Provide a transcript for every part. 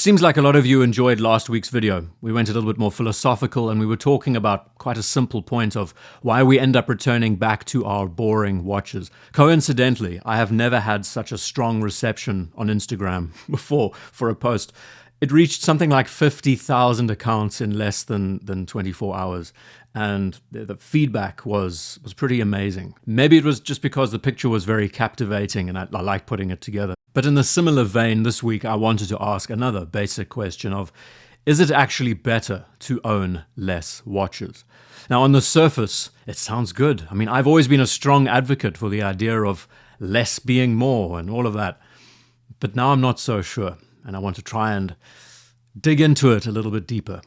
Seems like a lot of you enjoyed last week's video. We went a little bit more philosophical and we were talking about quite a simple point of why we end up returning back to our boring watches. Coincidentally, I have never had such a strong reception on Instagram before for a post. It reached something like 50,000 accounts in less than 24 hours. And the feedback was pretty amazing. Maybe it was just because the picture was very captivating and I like putting it together. But in a similar vein, this week I wanted to ask another basic question of, is it actually better to own less watches? Now, on the surface, it sounds good. I mean, I've always been a strong advocate for the idea of less being more and all of that. But now I'm not so sure, and I want to try and dig into it a little bit deeper.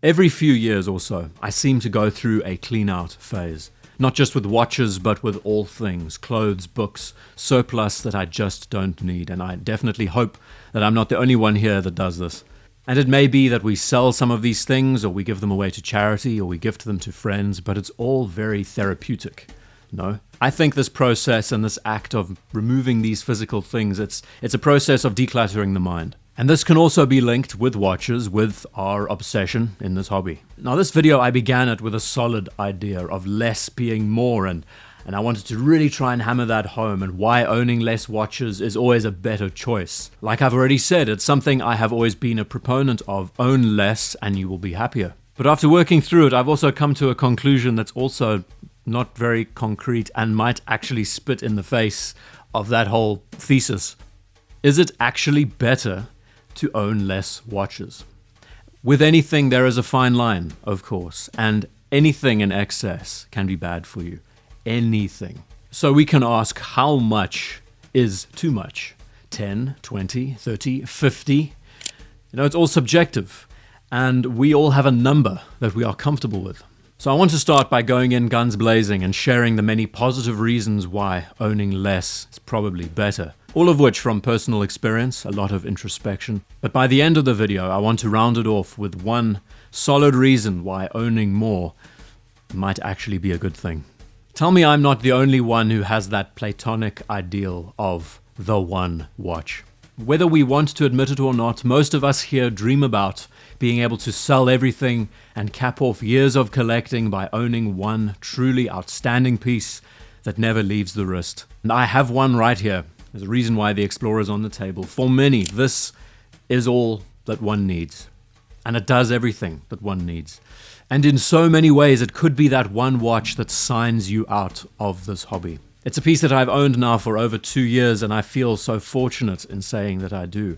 Every few years or so, I seem to go through a clean-out phase. Not just with watches, but with all things. Clothes, books, surplus that I just don't need. And I definitely hope that I'm not the only one here that does this. And it may be that we sell some of these things, or we give them away to charity, or we gift them to friends, but it's all very therapeutic. No? I think this process and this act of removing these physical things, it's a process of decluttering the mind. And this can also be linked with watches, with our obsession in this hobby. Now, this video, I began it with a solid idea of less being more, and I wanted to really try and hammer that home and why owning less watches is always a better choice. Like I've already said, it's something I have always been a proponent of. Own less and you will be happier. But after working through it, I've also come to a conclusion that's also not very concrete and might actually spit in the face of that whole thesis. Is it actually better to own less watches? With anything, there is a fine line, of course, and anything in excess can be bad for you. Anything. So we can ask, how much is too much? 10, 20, 30, 50? You know, it's all subjective, and we all have a number that we are comfortable with. So I want to start by going in guns blazing and sharing the many positive reasons why owning less is probably better. All of which from personal experience, a lot of introspection. But by the end of the video, I want to round it off with one solid reason why owning more might actually be a good thing. Tell me I'm not the only one who has that platonic ideal of the one watch. Whether we want to admit it or not, most of us here dream about being able to sell everything and cap off years of collecting by owning one truly outstanding piece that never leaves the wrist. And I have one right here. There's a reason why the Explorer's on the table. For many, this is all that one needs. And it does everything that one needs. And in so many ways, it could be that one watch that signs you out of this hobby. It's a piece that I've owned now for over 2 years, and I feel so fortunate in saying that I do.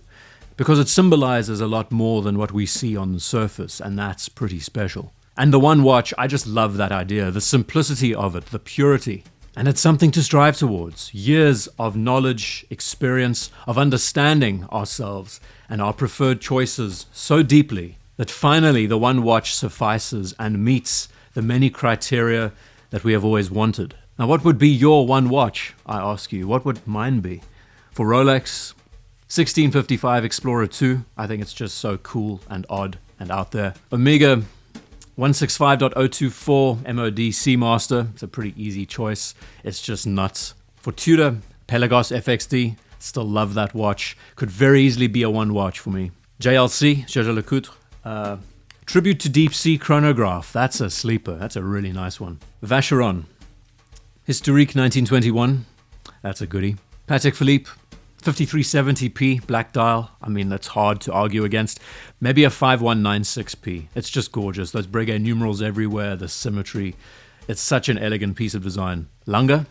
Because it symbolizes a lot more than what we see on the surface, and that's pretty special. And the one watch, I just love that idea, the simplicity of it, the purity. And it's something to strive towards. Years of knowledge, experience, of understanding ourselves and our preferred choices so deeply that finally the one watch suffices and meets the many criteria that we have always wanted. Now, what would be your one watch, I ask you? What would mine be? For Rolex, 1655 Explorer 2. I think it's just so cool and odd and out there. Omega 165.024 MOD Seamaster. It's a pretty easy choice. It's just nuts. For Tudor, Pelagos FXD. Still love that watch. Could very easily be a one watch for me. JLC, Jaeger LeCoultre. Tribute to Deep Sea Chronograph. That's a sleeper. That's a really nice one. Vacheron. Historique 1921. That's a goodie. Patek Philippe. 5370p black dial. I mean, that's hard to argue against. Maybe a 5196p. It's just gorgeous. Those Breguet numerals everywhere, the symmetry. It's such an elegant piece of design. Lange.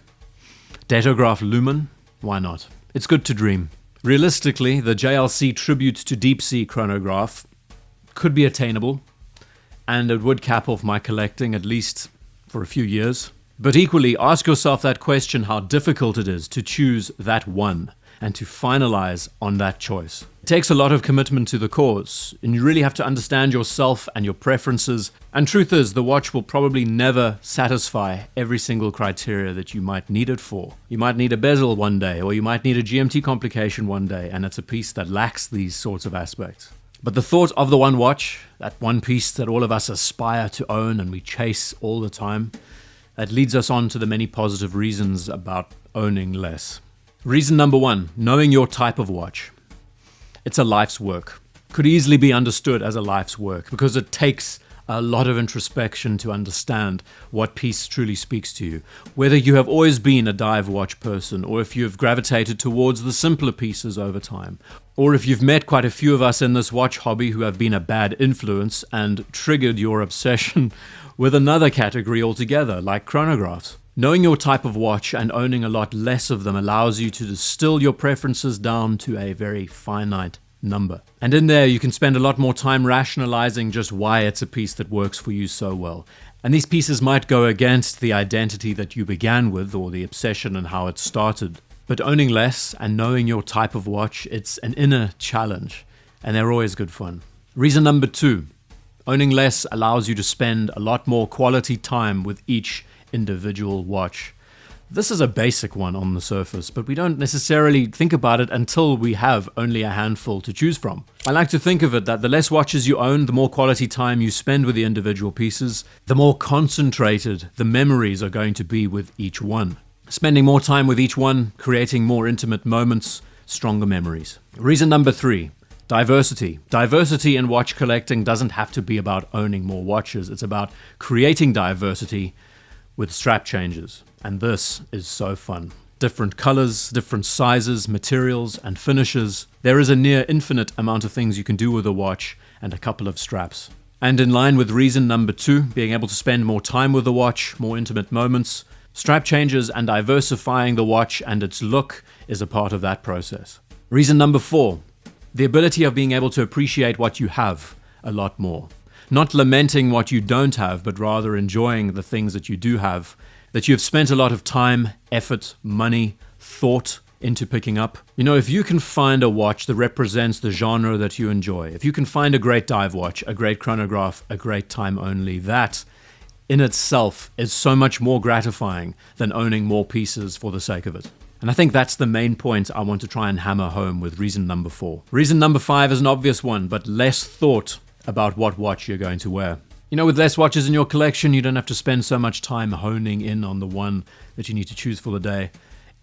Datograph Lumen. Why not? It's good to dream. Realistically, the JLC Tribute to Deep Sea Chronograph could be attainable, and it would cap off my collecting at least for a few years. But equally, ask yourself that question, how difficult it is to choose that one and to finalize on that choice. It takes a lot of commitment to the cause, and you really have to understand yourself and your preferences. And truth is, the watch will probably never satisfy every single criteria that you might need it for. You might need a bezel one day, or you might need a GMT complication one day, and it's a piece that lacks these sorts of aspects. But the thought of the one watch, that one piece that all of us aspire to own and we chase all the time, That leads us on to the many positive reasons about owning less. Reason number 1, knowing your type of watch. It's a life's work. Could easily be understood as a life's work because it takes a lot of introspection to understand what piece truly speaks to you. Whether you have always been a dive watch person, or if you've gravitated towards the simpler pieces over time, or if you've met quite a few of us in this watch hobby who have been a bad influence and triggered your obsession with another category altogether, like chronographs. Knowing your type of watch and owning a lot less of them allows you to distill your preferences down to a very finite number. And in there, you can spend a lot more time rationalizing just why it's a piece that works for you so well. And these pieces might go against the identity that you began with or the obsession and how it started. But owning less and knowing your type of watch, it's an inner challenge, and they're always good fun. Reason number 2, owning less allows you to spend a lot more quality time with each individual watch. This is a basic one on the surface, but we don't necessarily think about it until we have only a handful to choose from. I like to think of it that the less watches you own, the more quality time you spend with the individual pieces, the more concentrated the memories are going to be with each one. Spending more time with each one, creating more intimate moments, stronger memories. Reason number 3, diversity. Diversity in watch collecting doesn't have to be about owning more watches. It's about creating diversity with strap changes. And this is so fun. Different colors, different sizes, materials, and finishes. There is a near infinite amount of things you can do with a watch and a couple of straps. And in line with reason number 2, being able to spend more time with the watch, more intimate moments, strap changes and diversifying the watch and its look is a part of that process. Reason number 4, the ability of being able to appreciate what you have a lot more. Not lamenting what you don't have, but rather enjoying the things that you do have, that you've spent a lot of time, effort, money, thought into picking up. You know, if you can find a watch that represents the genre that you enjoy, if you can find a great dive watch, a great chronograph, a great time only, that in itself is so much more gratifying than owning more pieces for the sake of it. And I think that's the main point I want to try and hammer home with reason number 4. Reason number 5 is an obvious one, but less thought about what watch you're going to wear. You know, with less watches in your collection, you don't have to spend so much time honing in on the one that you need to choose for the day.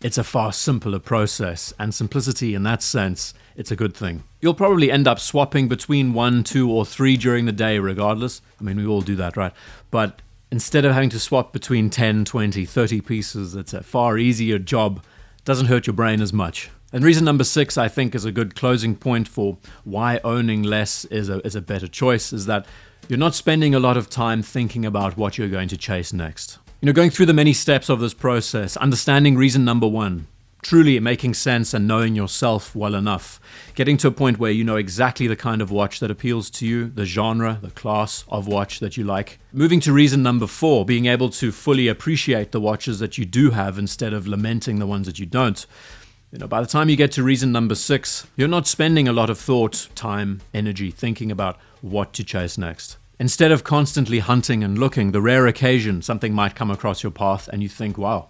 It's a far simpler process, and simplicity in that sense, it's a good thing. You'll probably end up swapping between 1, 2, or 3 during the day regardless. I mean, we all do that, right? But instead of having to swap between 10, 20, 30 pieces, it's a far easier job. Doesn't hurt your brain as much. And reason number 6, I think, is a good closing point for why owning less is a better choice, is that you're not spending a lot of time thinking about what you're going to chase next. You know, going through the many steps of this process, understanding reason number 1, truly making sense and knowing yourself well enough, getting to a point where you know exactly the kind of watch that appeals to you, the genre, the class of watch that you like. Moving to reason number 4, being able to fully appreciate the watches that you do have instead of lamenting the ones that you don't. You know, by the time you get to reason number 6, you're not spending a lot of thought, time, energy thinking about what to chase next. Instead of constantly hunting and looking, the rare occasion something might come across your path and you think, wow,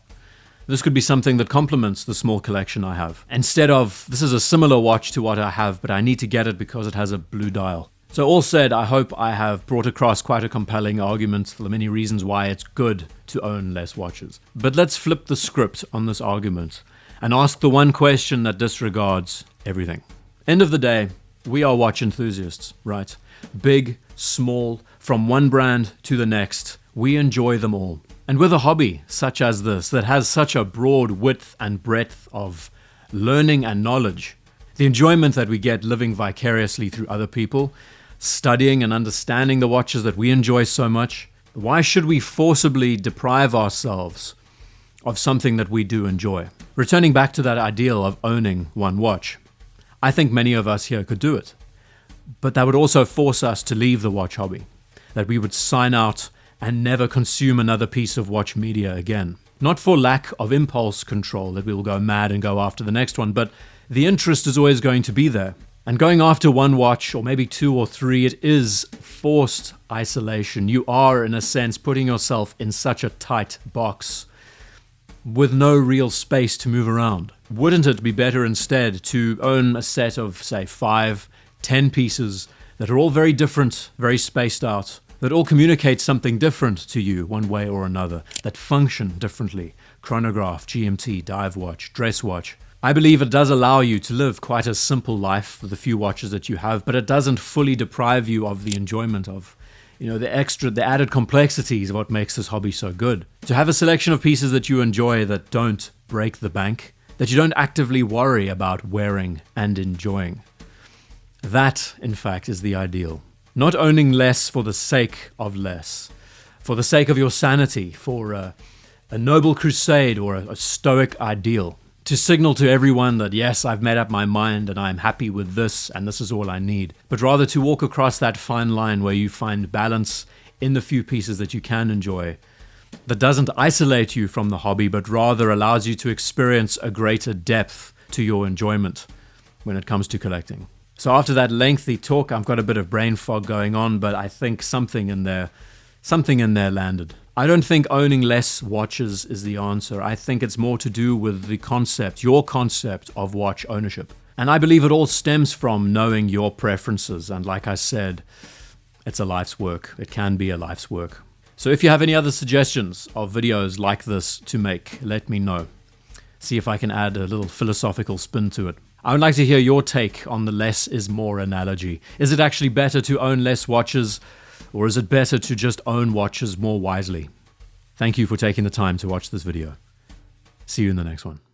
this could be something that complements the small collection I have. Instead of, this is a similar watch to what I have, but I need to get it because it has a blue dial. So all said, I hope I have brought across quite a compelling argument for the many reasons why it's good to own less watches. But let's flip the script on this argument and ask the one question that disregards everything. End of the day, we are watch enthusiasts, right? Big, small, from one brand to the next, we enjoy them all. And with a hobby such as this, that has such a broad width and breadth of learning and knowledge, the enjoyment that we get living vicariously through other people, studying and understanding the watches that we enjoy so much, why should we forcibly deprive ourselves of something that we do enjoy? Returning back to that ideal of owning one watch, I think many of us here could do it. But that would also force us to leave the watch hobby, that we would sign out and never consume another piece of watch media again. Not for lack of impulse control, that we will go mad and go after the next one, but the interest is always going to be there. And going after one watch, or maybe 2 or 3, it is forced isolation. You are, in a sense, putting yourself in such a tight box with no real space to move around. Wouldn't it be better instead to own a set of, say, 5, 10 pieces that are all very different, very spaced out, that all communicate something different to you one way or another, that function differently. Chronograph, GMT, dive watch, dress watch. I believe it does allow you to live quite a simple life with the few watches that you have, but it doesn't fully deprive you of the enjoyment of, the added complexities of what makes this hobby so good. To have a selection of pieces that you enjoy that don't break the bank, that you don't actively worry about wearing and enjoying. That, in fact, is the ideal. Not owning less for the sake of less, for the sake of your sanity, for a noble crusade or a stoic ideal. To signal to everyone that, yes, I've made up my mind and I'm happy with this and this is all I need. But rather to walk across that fine line where you find balance in the few pieces that you can enjoy, that doesn't isolate you from the hobby, but rather allows you to experience a greater depth to your enjoyment when it comes to collecting. So after that lengthy talk, I've got a bit of brain fog going on, but I think something in there landed. I don't think owning less watches is the answer. I think it's more to do with the concept, your concept of watch ownership. And I believe it all stems from knowing your preferences. And like I said, it's a life's work. It can be a life's work. So if you have any other suggestions of videos like this to make, let me know. See if I can add a little philosophical spin to it. I would like to hear your take on the less is more analogy. Is it actually better to own less watches, or is it better to just own watches more wisely? Thank you for taking the time to watch this video. See you in the next one.